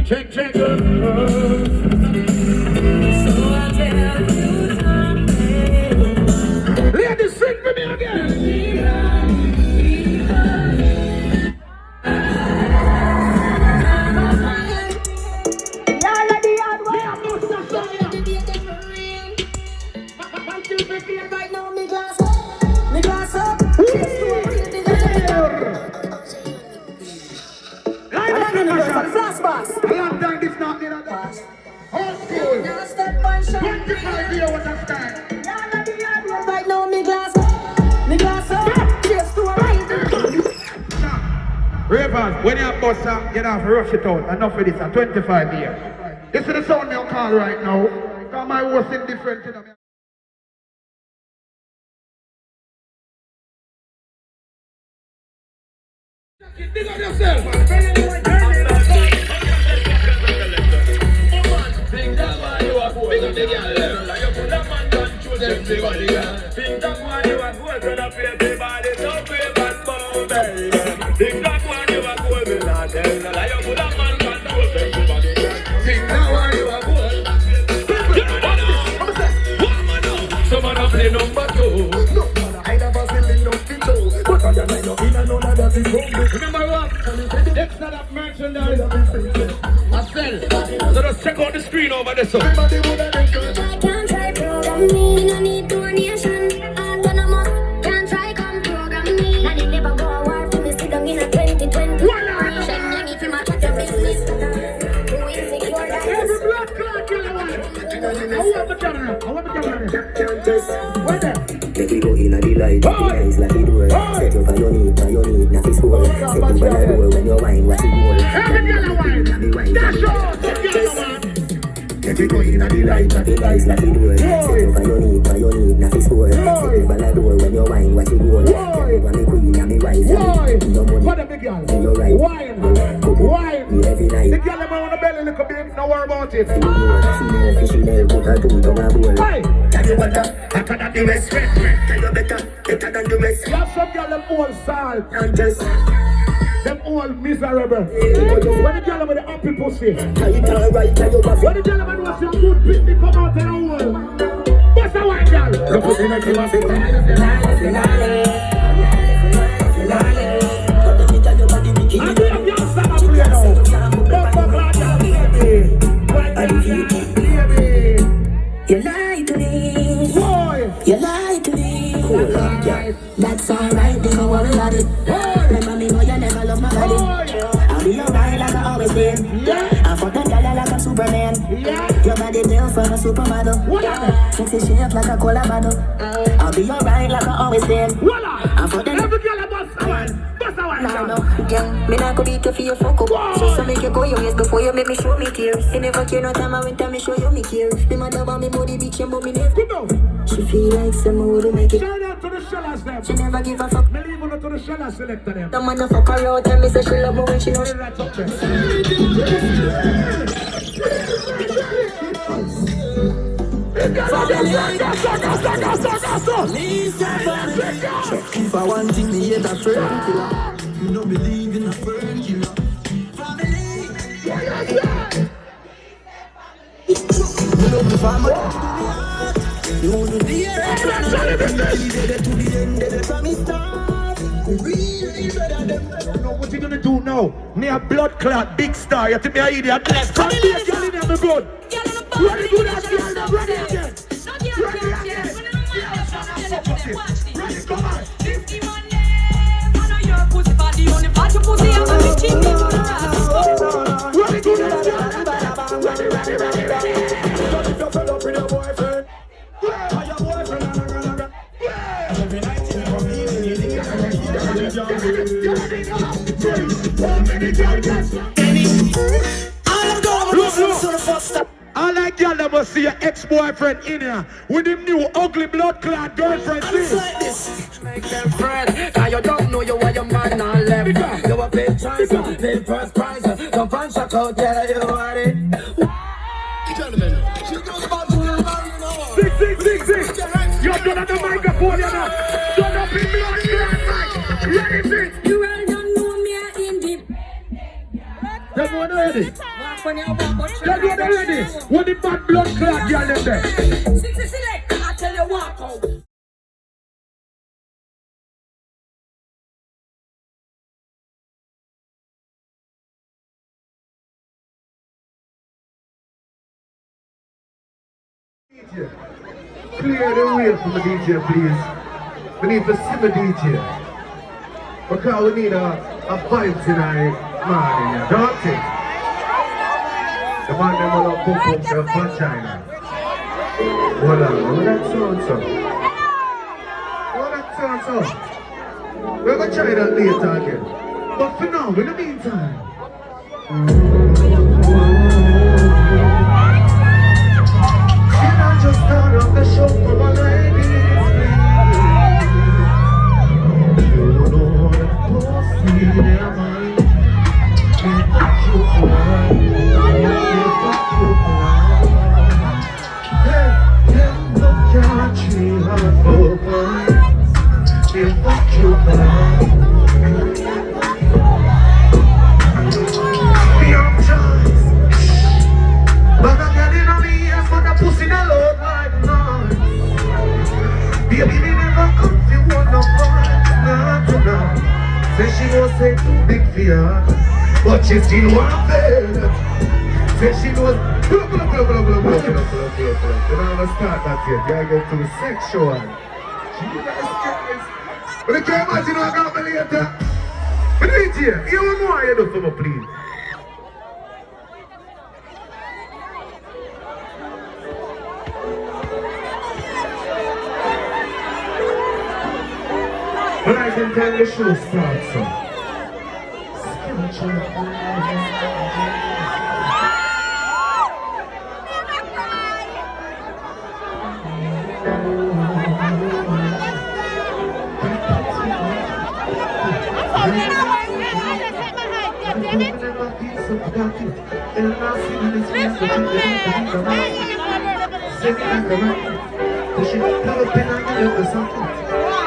Check, check. Ladies, sing for me again. Right now, me glass up. Flashbacks. A long time this not in a pass. Old school. 25 years was that time. Right now, me glass up. Cheers to a right. Ravers, when you bust up, get off, rush it out. Enough of this, 25 years. This is the sound you call right now. Because my was indifferent to them. Dig up yourself. Remember what? Dexta Daps merchandise. I sell. So just check out the screen over there. So. I can't try program me, no need donation. Autonomous, can't try come program me. And it never go a war to me, sit down in a 2020. Shame you need to match up your business. Who insecure that Every blood clot kill a one. I want the camera. Where there? Make we go in a delight, eyes like it were. Set up on your need, nothing swore. Set you by the door when you wine, watch it roll. Every yellow wine. That's all. Make we go in a delight, eyes like it were. Set up on your need, nothing swore. Set you by the door when you wine, watch it roll. Everyone me queen and me wise. No money, What a big girl. you're right. Wine. Every night. The girl on the belly look a bit. Don't worry about it. Fishy nail, put her two tongue a bowl. Hey. Tell you what, hotter than the rest. Tell you better than the rest. You have some girl them all salt. And just Them all miserable. When the girl with the happy pussy. tell you turn right, tell you what. When the girl wants some good picnic come out in the hole. What's the white girl? Look what's in the team of it. I do have your song to play now. Bumper clad girl, baby. You lie to me. Boy. You lie to me. That's alright, don't worry about it. Remember me, know you never love my body. I'll be alright like I always been. I fuck that girl like a Superman. Your body built from a supermodel. Sexy shape like a cola bottle. I'll be alright like I always been. I fuck that Every girl bust a one. Bust a one. no, girl, me not go beat you for your fuck up. So make you go your ways before you make me show me care. You never care no time I went time me show you me care. Me mother want me body bitch and me live. Good now. She feel like some would make it. Shout out to the shellers them. She never give a fuck. Me leave on to the shellers selector them. The man fuck her out and me say she love me when she know. Right up there. If I want thing, me hate a friend killer. You don't believe in a friend killer. Family. You know the family. You know the end from me start. What you gonna do now? Me a blood clot, big star. You think me a idiot? Come here, girl in the good. Ready good as girl, ready again. Ready again. Ready, come on. Ready good as girl. Ready. If you're fed up with your boyfriend, tell your boyfriend every night you come I like y'all that must see your ex-boyfriend in here with him new ugly blood clot girlfriend. Make them friend. Now you don't know you are your man and left. You a big choice, big first prize. Come and check out, yeah, you want it. Gentlemen, she goes about to the man, you know. Six. You're done at the microphone, you're not. Shut up in blood clot, Mike. Ready, six. You all don't know me in deep. Everyone ready? Everyone ready? What the bad blood clot y'all in there? Select, I tell you walk out. DJ, clear the way for the DJ, please. We need to see the DJ. Because we need a vibe tonight, man. Don't it? The man them will have pump up their vagina. Hold on, what that sound so? What that sound so? We're gonna try that later again. But for now, in the meantime. Just start off the show for my ladies, please. You know that pussy their mind. Can't fuck you blind. Can't fuck you blind. Hey, no country hard for mine. Can't fuck you blind. Beyond choice. But I'm getting on the ears for the pussy that love right now. Baby, me never come to one of us, not tonight. Say she was say too big for her, but she still want it. Say she knows, you don't start that yet, you get too sexual. Jesus Christ. But you can't imagine how I got me later. But wait here, you want more you do for me, please. But I can tell the show starts so. Spiritual.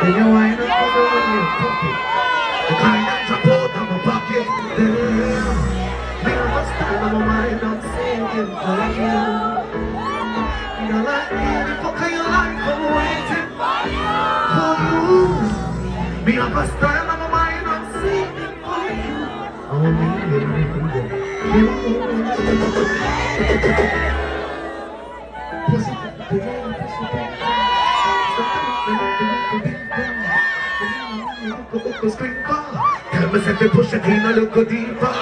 Then you wind up on the one you put it. The kind that drop out of my pocket. Damn. Me have a stand on my mind, I'm singing for you. You like me, the fuck you like, I'm waiting for you. Me have a stand on my mind, I'm singing for you. Oh, me, you. Pussy, tell me if they push it in a little deeper.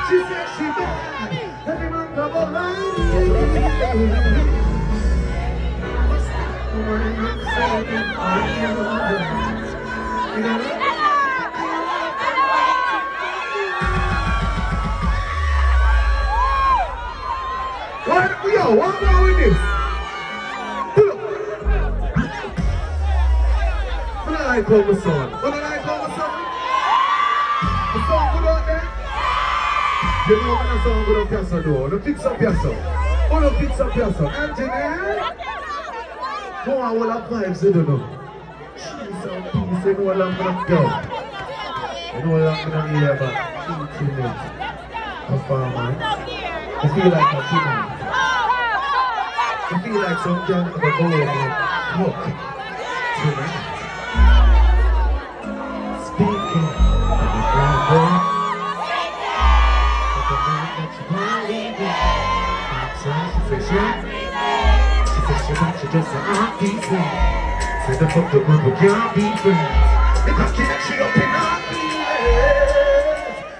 She said she bad, every man double line. What? Yo, what about with this? Pull up. What do I like how my son? What do I like how my son? The song good out there? You know when I sound good up Piazza door. The fix up Piazza. Oh, the fix up Piazza. Engineer. Go on, all the vibes, you don't know. Cheese and peace, you know what I'm gonna go. You know what I'm gonna need about 18 minutes. Performance. I feel like a tonight. I feel like some kind of a bowl of cook tonight. Speaking of the brown boy. She just said, I'm decent. Said the fuck the one who can't be friends. Because she up in our feelings.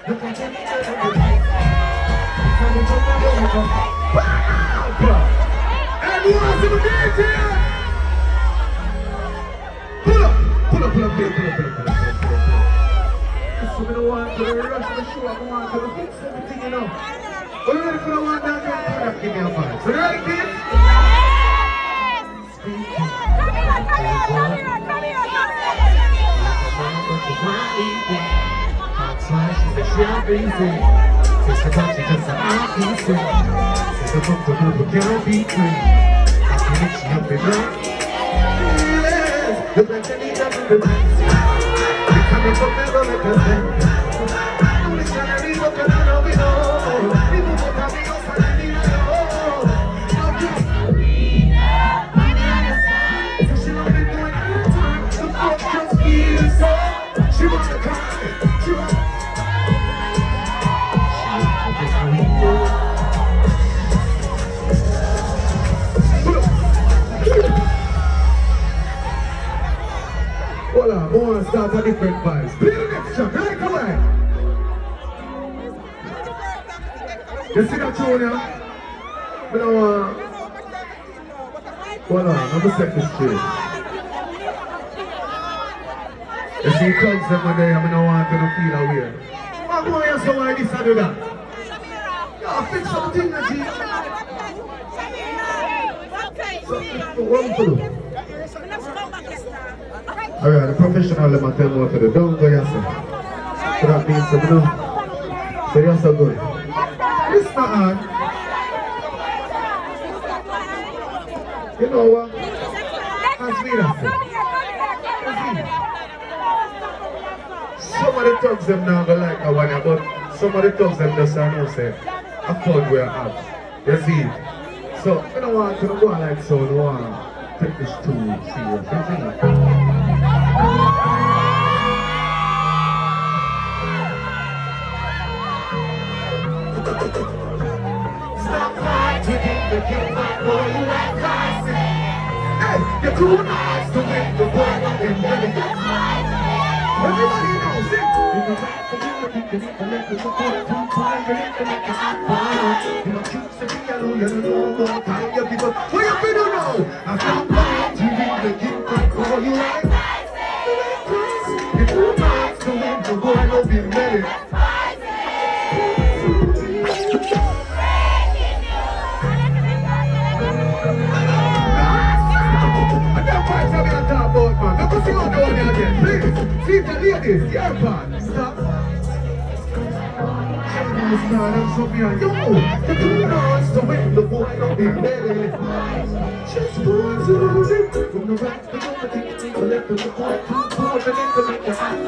Look at me, everyone's in the dance here. Pull up. So we don't want to rush the show. I want to fix everything, you know. Are you ready for the one that give me a vibe? So you ready, kids? She wants to come. Hold on, I want to start a different vibes. Play the next track, right away. You see that tune here? I don't want... Hold on, I'm going to set this straight. You see thugs them when they I don't want to feel away. I'm going to say why this and do that. Yo, fix something that you... What am I do? Alright, the professional let me tell me what to do. Don't go yourself. So that means you know. So you're so good. It's not hard. You know what? As me that some of the thugs them now go like a one, but some of the thugs them just know say a fun we have. You see? So I don't want to go like so, I don't want to take this too serious. You see? Stop fighting the king, my boy, you like Tyson. Hey, you're too nice to win the world of the money. Everybody knows it. You know, choose to be alone, you don't know more time, you give up. What you feel now? I stop fighting the king, my boy, you like Tyson. You're too nice to win the world of the money. Please, see the ladies, your part. Stop. I'm so behind you. The two doors to win the boy don't be ready. Just born to lose it. From the right to the thing, collect the boy, two boys, and then collect the hand.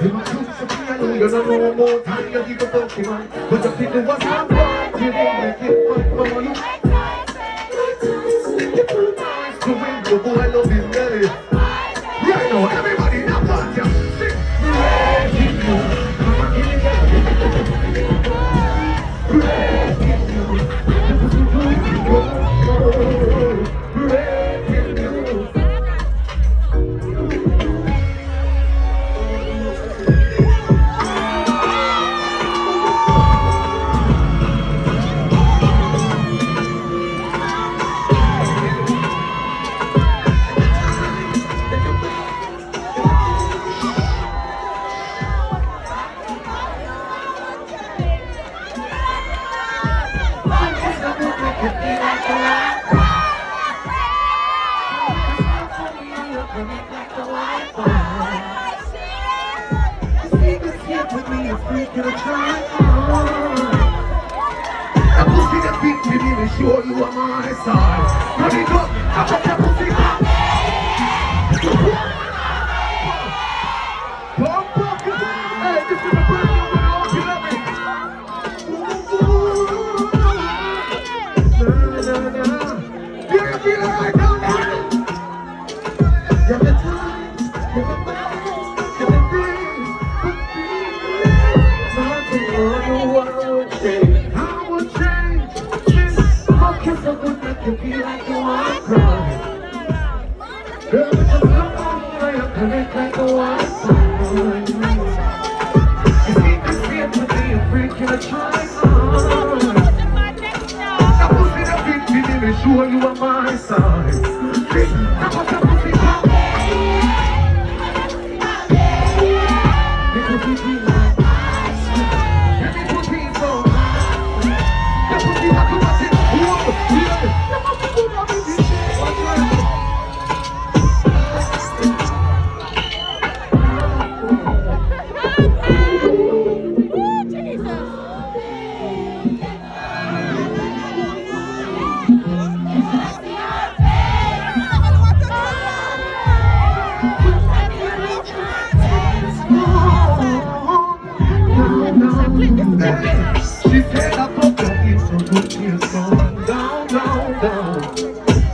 You must choose to be alone, you don't know more time, you give a Pokemon. But the people was not right, you didn't make it fun for you. The two doors to win the boy don't be ready. Right now, everybody, now part ya. Sing. get with me, it's freaking a try. That pussy that big to me, me sure you are my size. Run it up, I got that pussy back. Hey, this is the brand new one, I hope you love it. Do you feel it right now? Give it time, give it back, give it things. Nothing on you, I would change. I would change this. My kiss up would make you feel like you want to cry. Girl, just look on me, I connect like a Wi-Fi. You see this face with me, a freak in a try. That pussy that big to me, sure you are my size. That was the pussy pop. Let me put it like let me put it on. That pussy that you want it. Whoa, yeah. That pussy good on me, bitch. Watch out. She said I fuck up you so good, she's going down, down, down.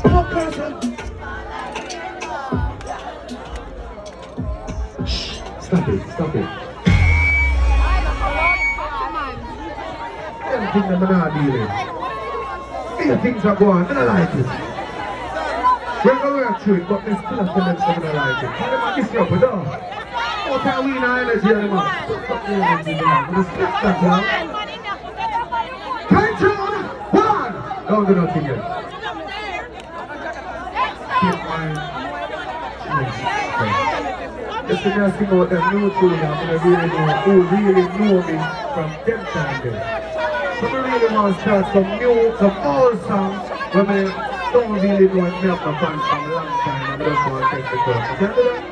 Oh, person. Shh, stop it, stop it. Everything that I'm not dealing. These things are going, I don't like it. We're going to work through it, but there's still a connection I don't like it. Tell them I miss you up with dog. What time we in energy anymore? Fuck the energy, man. I'm going to split that now. Time to one! Don't do nothing yet. Keep my just to just think about that new tune, I'm going to really know who really know me from them time there. So I really want to start some old songs when I don't really know me up my fans from a long time. I just want to take the course. You can do that?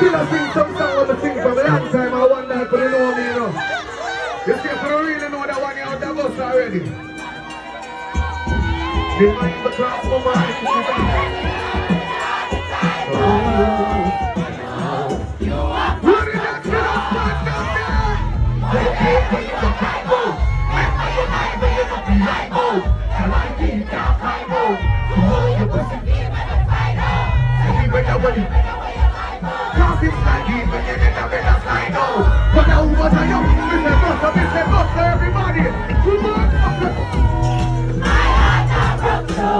Still I sing some song on the thing from a long time. I want that, but you know me, you know. You see, if you really know that one, you're out the bus already. You might be cross my mind. What is that to the front of there? They can't be in the Bible. Remember your mind, but you're not reliable. And I think you're Bible. Oh, you're pussy. Anyway, nobody. Cause it's like even you get a better slide out. But now what are you? Mr. Buster, everybody. Good morning. My heart are broke, so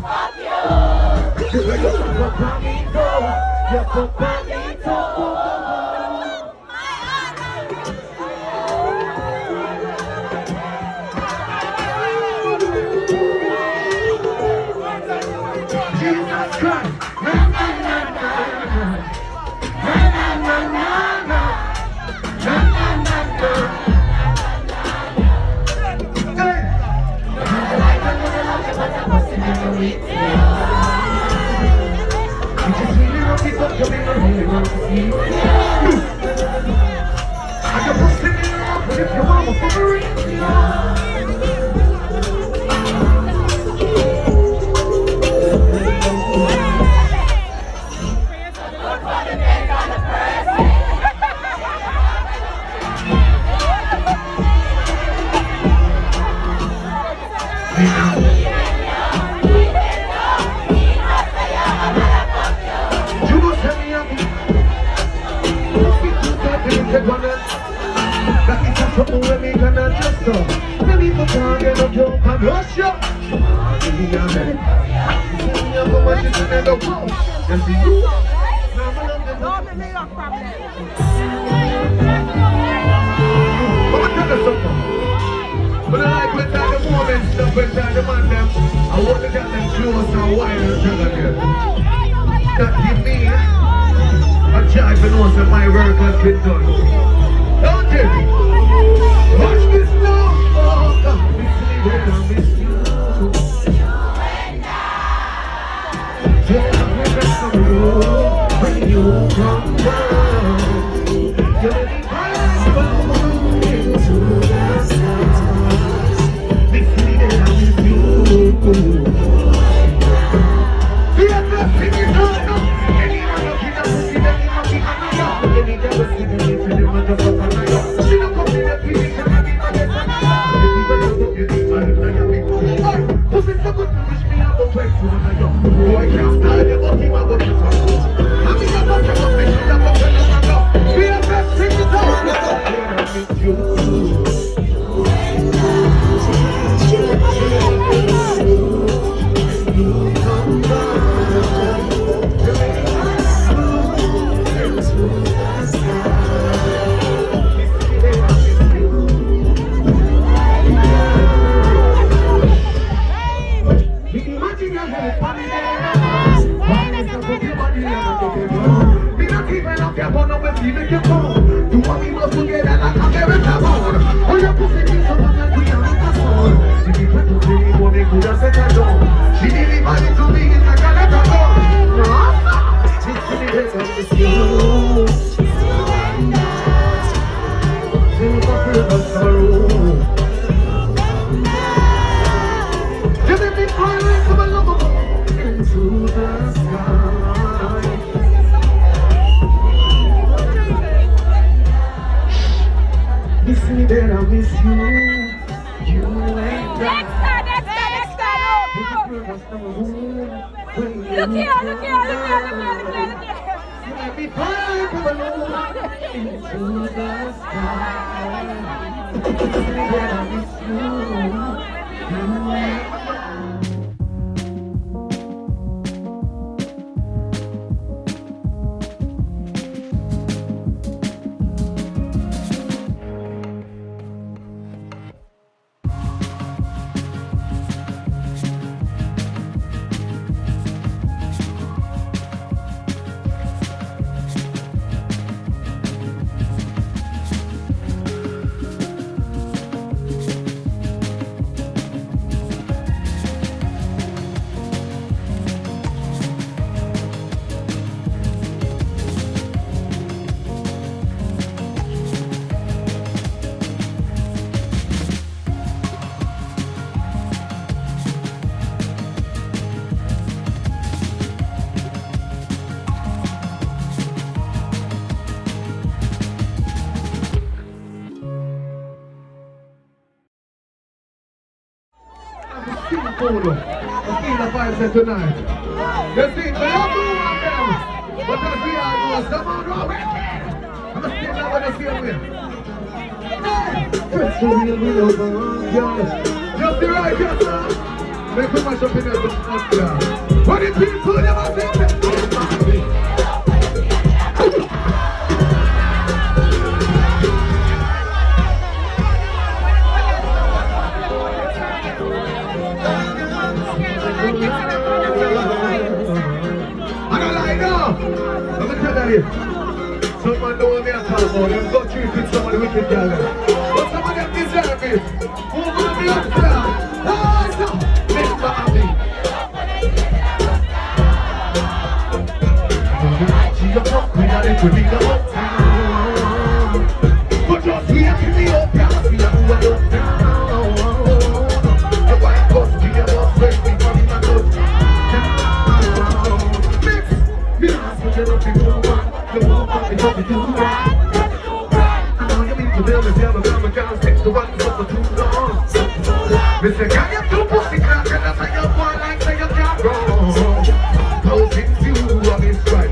fuck you. You're Jesus Christ. But I like when time the moment stuff when time the man them I want to get them close and wide and tell again. That give me a joy to know that my work has been done. Don't it? Watch this now. Oh, God, miss me when I miss you. Yeah, I'm the best of you when you come down. You're the Bible into the sky. Miss me when I miss you. Yeah, that's it, you know. Anyone looking at me, then you must be happy. Any never see me, you see the motherfucker. She don't come in the feeling, and I give my best. People don't look at me, I don't know. Pussy so good to wish me up a way to another. Boy, can't style the body, my body. I mean, I'm not your fish, I'm not your fish. We are best thing to talk about. I miss you. Look here. sing for them. I feel the vibes here tonight. You see, we don't do one them. But as we all know, someone wrong with me. I'm still not gonna see them here. Press the wheel, we over, y'all. Just the right, yes, sir. Make a mash up in there, but not there. What the people never think that? Someone know what me I talk about, them go treat with some of the wicked girls. But some of them deserve it. Who will be up there? Oh, so, Mr. Abby. She got up, we got it, we got up. But just here, give me up, yeah, we are who I love now. The white bus, we are up, fresh, we got in my good. Mix, me ask me get up, we go back. The wall pop me up, we do that. I know you mean to build this, yeah, but I'm a girl, six to one, so for too long. Mr. Can you do pussy crack, and that's how you want, like, say you can't wrong. Posing you on this right.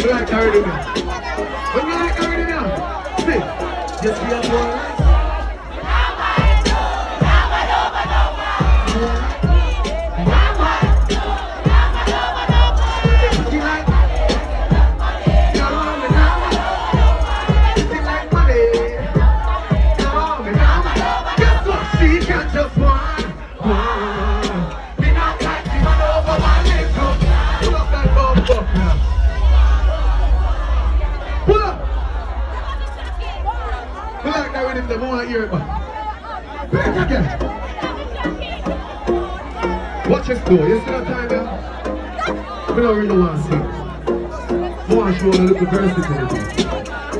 Like already now. When you like already now, see, just be a boy. The more I hear it, back again. Watch this door. You see that time there? We don't really want to see. I want to show a little versatility.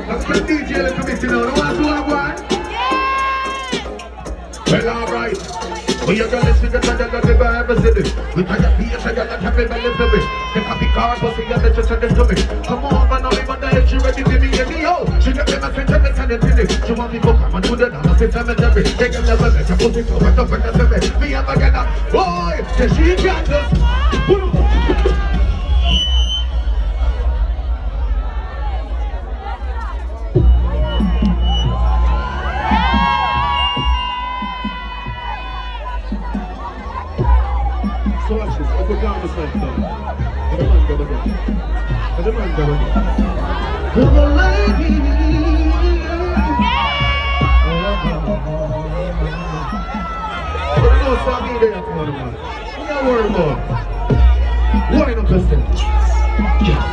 Let's get DJ a little bit, you know. You want to do what I want? Well, alright. We are gonna see the time that the Bible said it. We try to be a second that have been belly for me. The copy card, but see, they just said this to me. Come on, man, only one day she ready to be in the ho. She got them a sentiment and a tinny. She want me to come and do the dance, it's a cemetery. Take a level, let her put it over the cemetery. Me and my girl, boy, say she got this. So watch this, I'll put down the side down. And the man go again. And the man go again. For the lady. But I know it's not me there tomorrow, man. What are you worried about? Wind up yourself. Yes.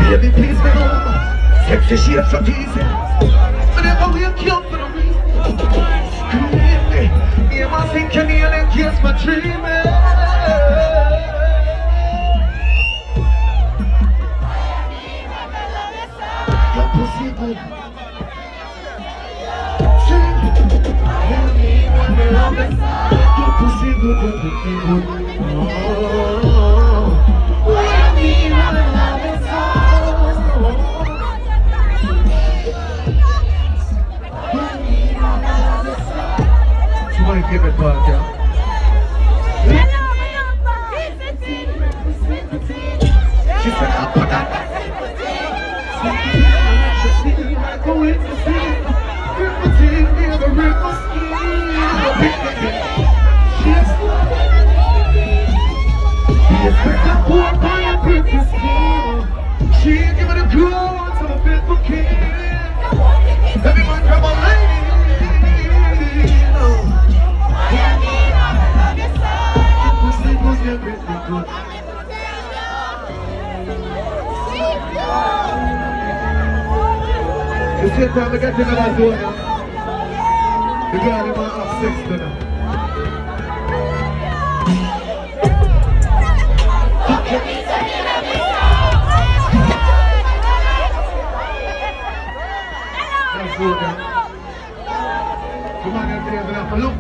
Baby, please be home. Sexy shapes so easy. Whenever we are killed for the reason. Scream me. You must think you need and kiss my dreaming. Your pussy good. Sing. You need one to love it. Your pussy good, your pussy good. Oh. My favorite part, yeah. She said, I'll put that. Go in to see. Ripple never ripple skin. She's he expects a poor by a pretty skin. She ain't giving a glow to a faithful king. Everyone come on, lady. You see time I get to that door now. The girl in my half sex to them.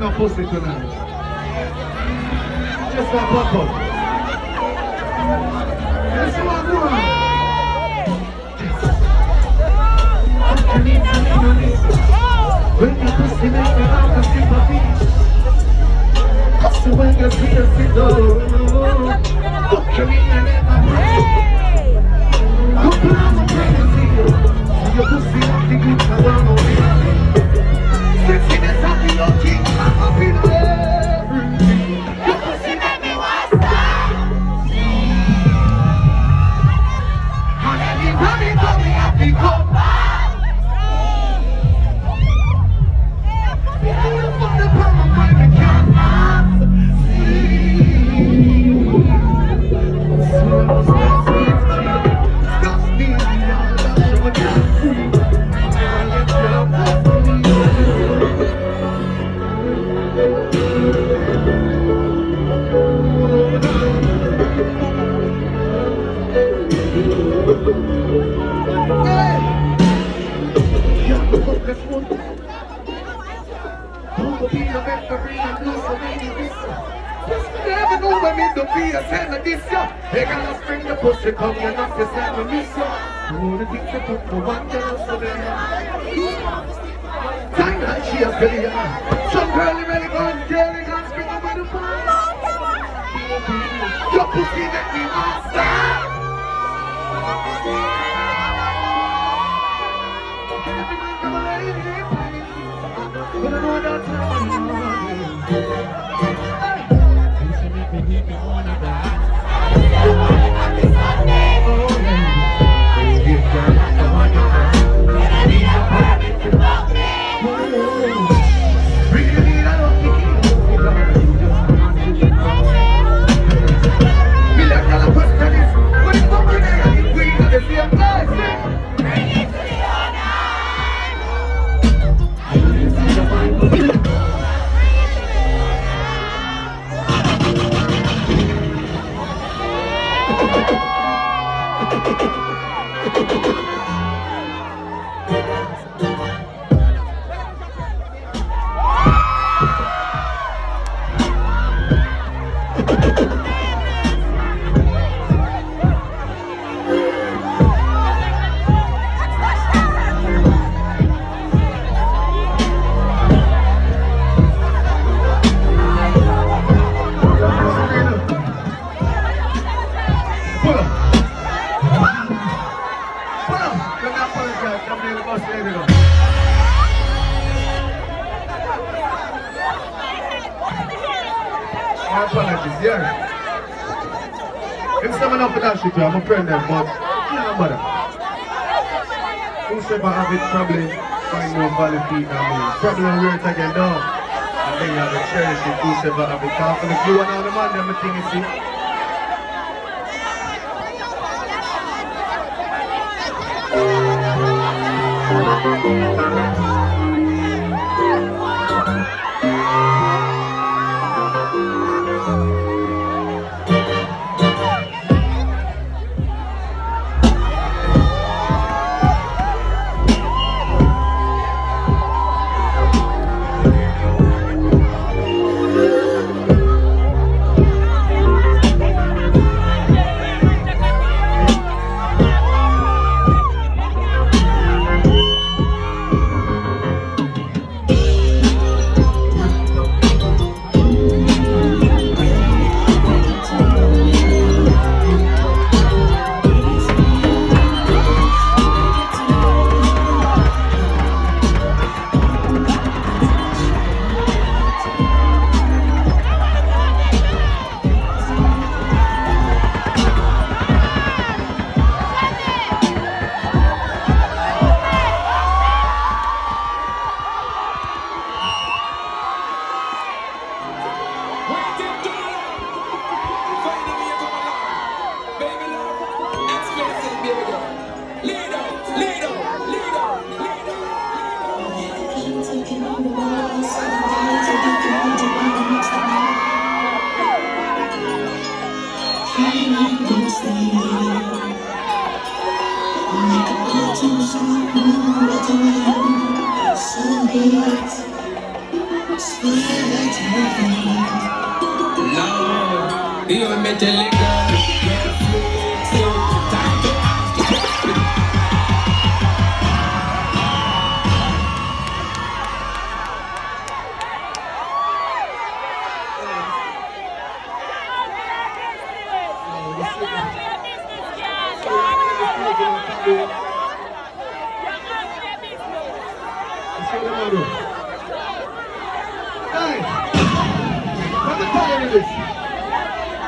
no pussy tonight. Just that buckle. That's what I want. When you pussy make me have a sympathy. So when you see us sit down, fuck you in and never break. Couple of pregnancy, your pussy have the good around me. Sexiness of the young king, I'm happy to everything. Your pussy make me want to stop. And every time you come, me happy come back. From the power of my cannot see. Stop me, I'm not free. They gotta spring the pussy, come you not to send me miss you. Who the things that put the one girl so there. Time like she has been here. Some girl really gone, girl can't spring up with the fire. Your pussy make me monster. Every man come alive, but I know that's not apologies, yeah. It's coming up with that shit, I'm a friend there, but yeah, mother. Whosoever have it, probably find no valid feet, probably wear it again, dog. And then you have to cherish it, whosoever have it. Talk for the glue and all the man, them thing you see. Lord, you want me to let go? Time to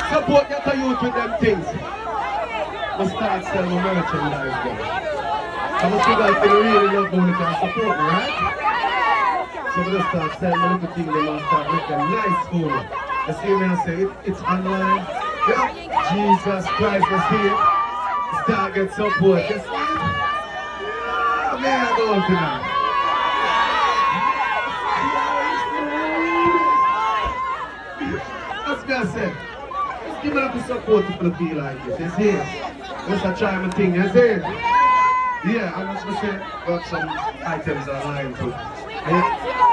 Support get a youth with them things. Must start selling my merchandise then. I must figure out if you really love money can support me, right? So we just start selling my little thing, they must start making them nice for me. You see me and say, it's online. Yeah, Jesus Christ was here. Start get support. You see? Yeah, man, I go on tonight. That's what I said. Give me the support if you feel like it, you see? Let's try my thing, you see? Yeah, I'm just gonna say, got some items online too. Hey,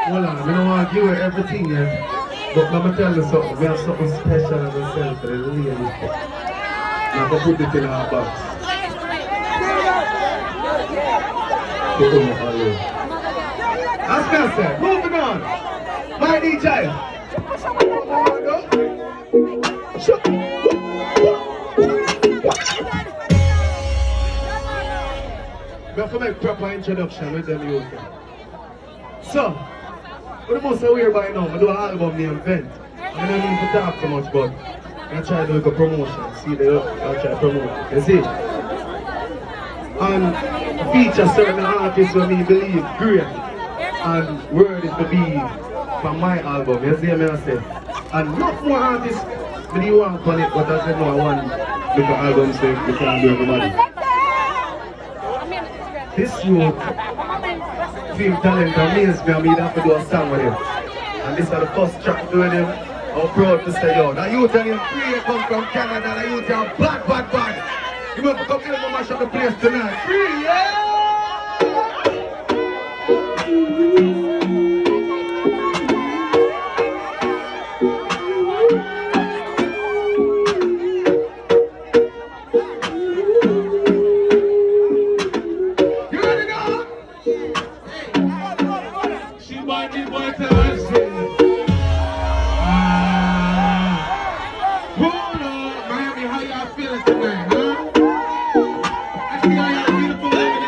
hold on, we don't want to give you everything yet, but I'm gonna tell you something, we have something special as ourselves for the ladies. I'm gonna put it in our box. Put it on all over. That's what I said, moving on. My DJ. Shut. We have to make proper introduction with them youth. So, what the most aware by now, I do an album named Vent. I don't need to talk too much, but I try to do a promotion. See, I try to promote it. You see? And feature certain artists who me believe great. And word is to be from my album. You see me I say? And not more artists. But you want on it, but I said no, I want little album so you can't do everybody. This youth feel talent amazes me, I mean I have to do a song with him. And this is the first track to do with him. I'm proud to say, yo, that youth and him free come from Canada, that youth are bad. You must come here and mash up the place tonight. Free, yeah! Miami, how y'all feeling tonight, huh? I see how y'all beautiful women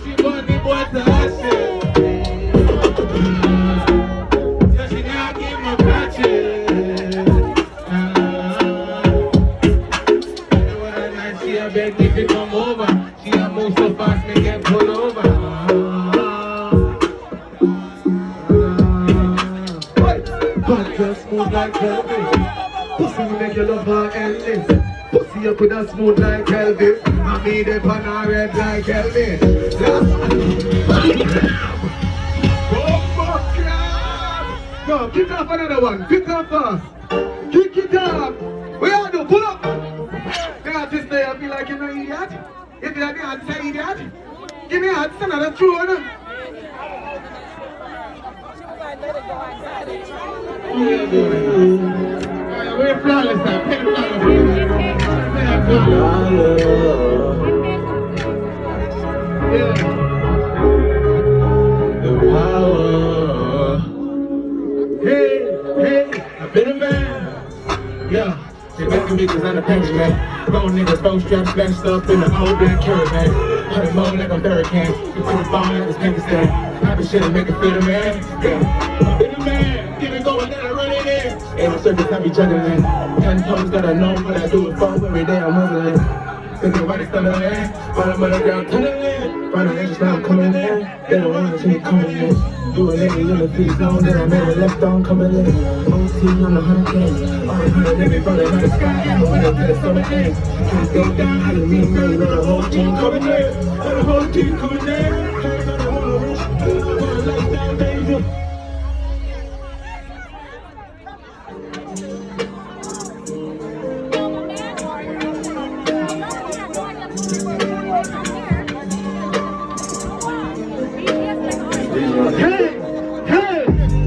She want the boy to her shit. Yeah, she now give my patches. She a beg me to come over. She a move so fast, me get pulled over. But just smooth like Kelvin. Pussy make you love her endless. Pussy you coulda smooth like Kelvin. I made it on her red like Kelvin. Go, kick off another one. Kick off fast. Kick it off. Where you do? Pull up. The artist there feel like you're an idiot. If you're the artist, an idiot. Give me a hot stand another tune. We're flawless now. Pick flawless. Yeah. The power. Hey, hey, I've been a man. Yeah. They making me cause I'm a pension man. Grown niggas, phone straps, smashed up in the old black caravan. Honey mode like I'm Hurricane. You put a bomb like this Pakistan. I be shit and make it fit a man. Yeah. I've been a man. Keep it going, then I run it in. Ain't no circus, I be juggling. 10 toes that I know, but I do it for every day I'm muggling. Thinking about it, stomach in. While I'm on the ground, tunneling. Find an angels now I'm coming in. They don't want to see me coming in. Do a nigga in the free zone, then I made a left on coming in. OT on the 100K. All the 100 living from the sky. And when I put a stomach in. Can't go down, how do you mean, man? You know the whole team coming in. The whole team coming in. Hands on the whole wrist. Going like down, danger.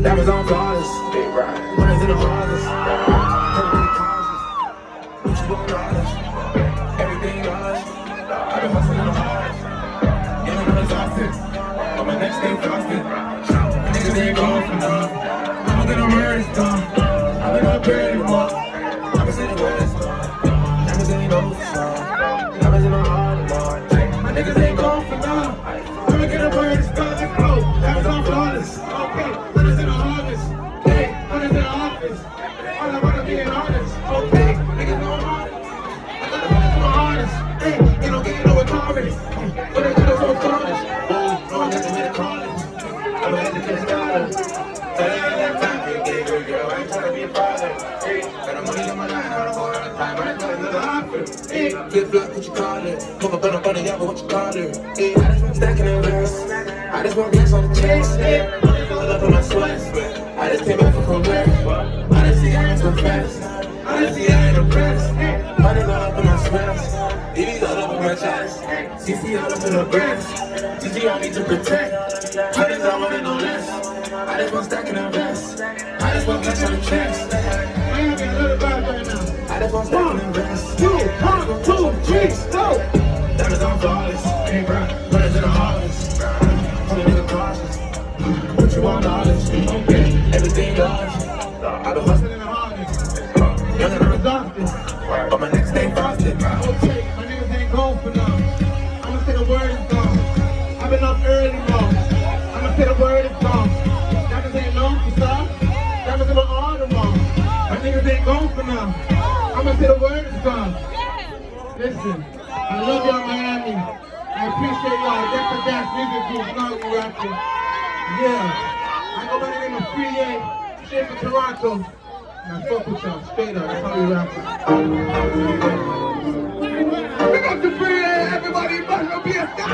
That was on flawless. Runners in the harvest. What you want, dollars? Everything dollars. I've been hustling the hardest. Yeah, I'm exhausted. But my next day frosted. Niggas ain't going for love. I'ma get a murder done. I've been up here anymore. I've been sitting where it's gone. Diamonds ain't over for diamonds in my heart anymore. My niggas ain't going for love. I'ma get a murder done. Let's go. That was on flawless. Okay. All I wanna be an artist, okay? Niggas know I'm honest. I gotta put it to my hardest. Hey, you don't get no authority. But I do the whole college. Oh, no, I got to be the college. I'm an educated scholar. Hey, girl, I ain't trying to be a father. Hey, got a money in my life, I don't go all the time. I ain't trying to live a hospital. Hey, flip flop, what you call it? Move up on the bunny, yeah, but what you call it? Hey, I just want stacking in verse. I just want gas on the chest. Hey, all up in my sweat. I just came back from Colbert. Honestly, I ain't so fast. Honestly, I ain't impressed. Money all up in my sweats. DV's all up in my chest. CC all up in the breast. GG I need to protect. Honey's I want it no less. I just want stacking and vest. I just want cash on the chest. I ain't got a little vibe right now. I just want stacking and vest. 1, 2, 3, go! That is on flawless. Ain't right. Runners in the harvest. Hold a nigga cautious. What you want, dollars? Okay. Everything yours. I've been hustling in the hardest. Young and I'm exhausted. But my next day frosted. Okay, my niggas ain't going for none. I'ma say the word is gone. I've been up early long. I'ma say the word is gone. Diamonds ain't known for some. Diamonds in my arm long. My niggas ain't going for none. I'ma say the word is gone. Listen, I love y'all Miami. I appreciate y'all. Dexta Daps music group. Now you rapping. Yeah. I go by the name of Free A. Shit for Toronto. And I fuck with y'all, straight up, that's how we rap it. Pick up the Free A, everybody, but no be a star.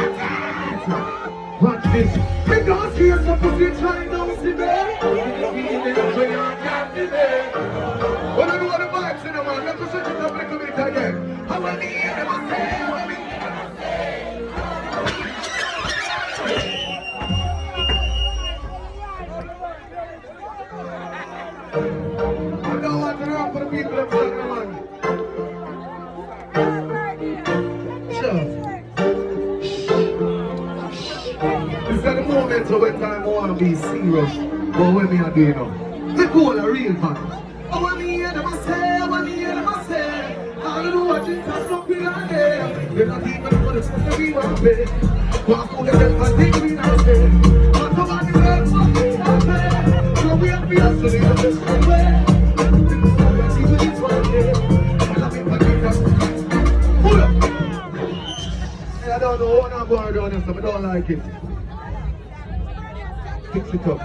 Watch this. We don't see us up if you try don't see me. We in the way on captain there. What I do on the vibes in the man, let me switch it up and come in again. How many in them I say, how many in them I I don't want to run for the people that fuck the man. Sure. This is the moment so when time I want to be serious. But when me I do you know. Me call a real man. Oh, when me hear them I say, when me hear them I say. All you do is just pass up in your head. You're not even going to we want it. Walk on the deck, I think we want it. But somebody else want me want it. So we have to be hustling in this way. It's one day. And I'm in my kingdom. Pull up. I don't know what I'm going on, so I don't like it. Fix it up.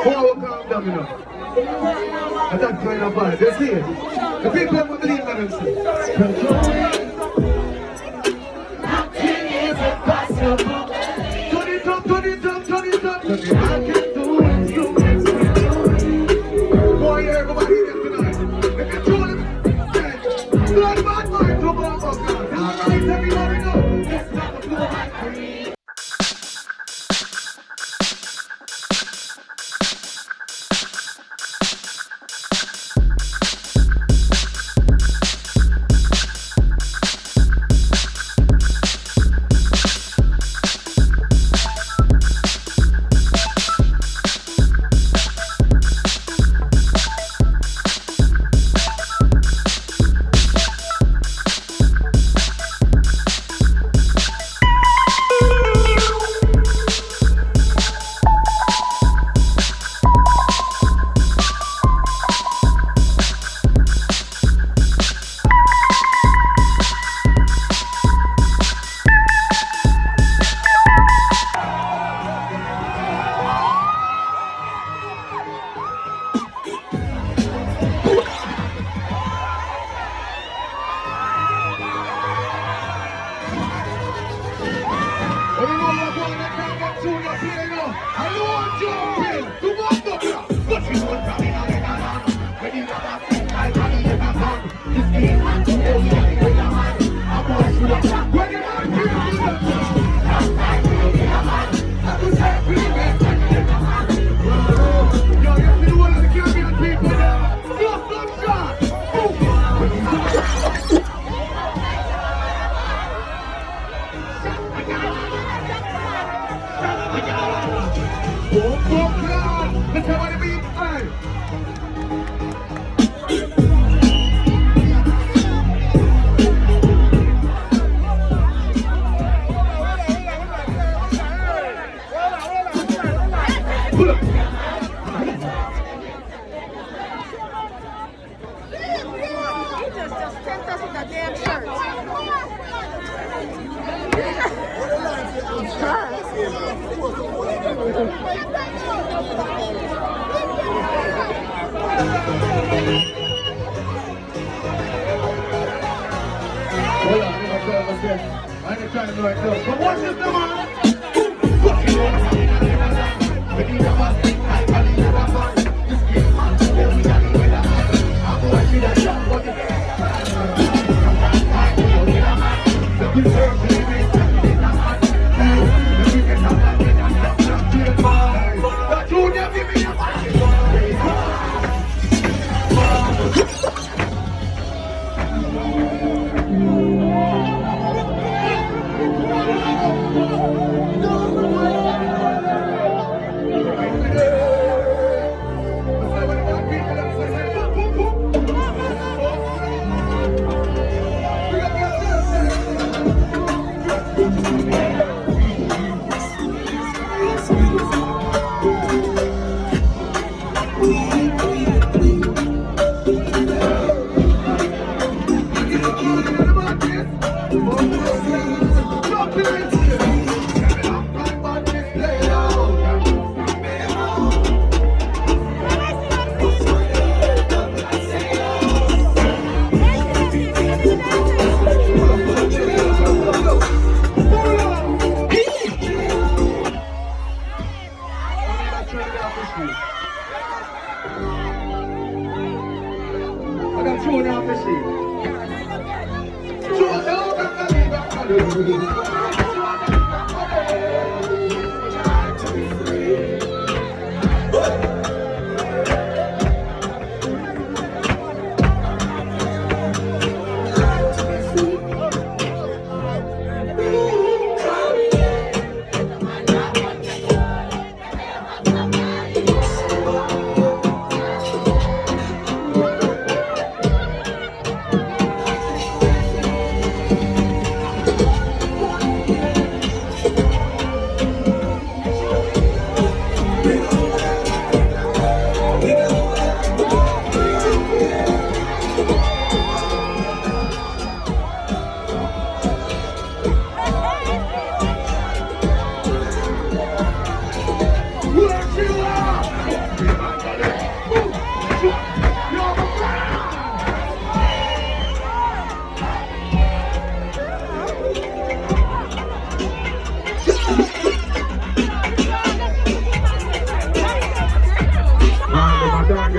Oh, calm down, you know. I don't kind of vibe. You see it? The people who believe in themselves. Nothing is impossible. Turn it up, turn it up, turn it up. Turn it up. I can do it, you can do it. Boy, everybody here tonight. If you do it, blood bad mind to bomb up. All right, everybody know. It's not the floor like me.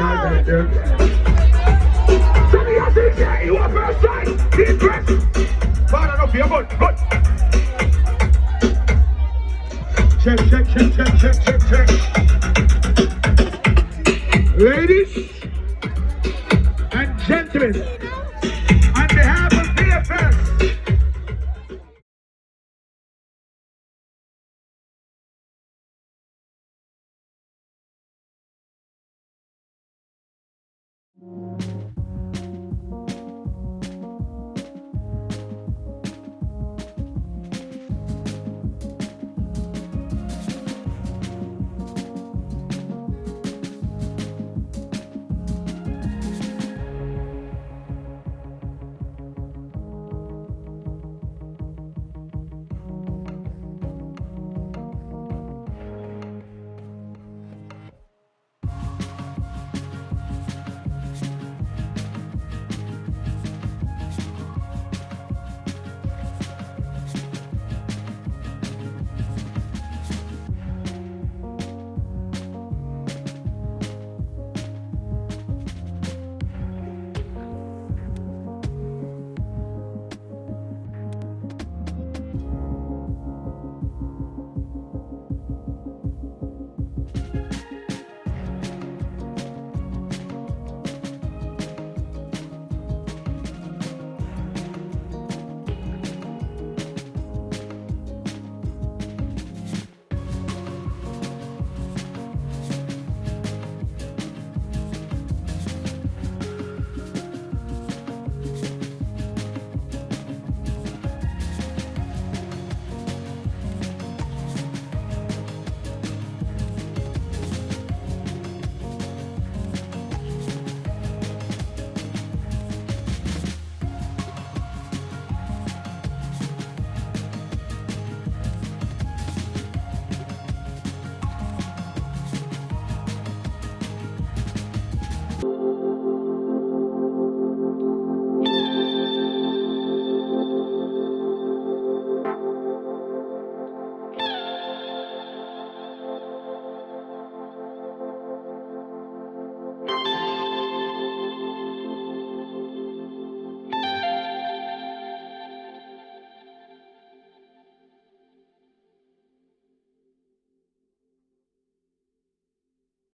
y'all right there. Some of y'all think that you are first time. Deep breath. Far enough, you're good. Good. Check. Ladies and gentlemen, on behalf of VFS,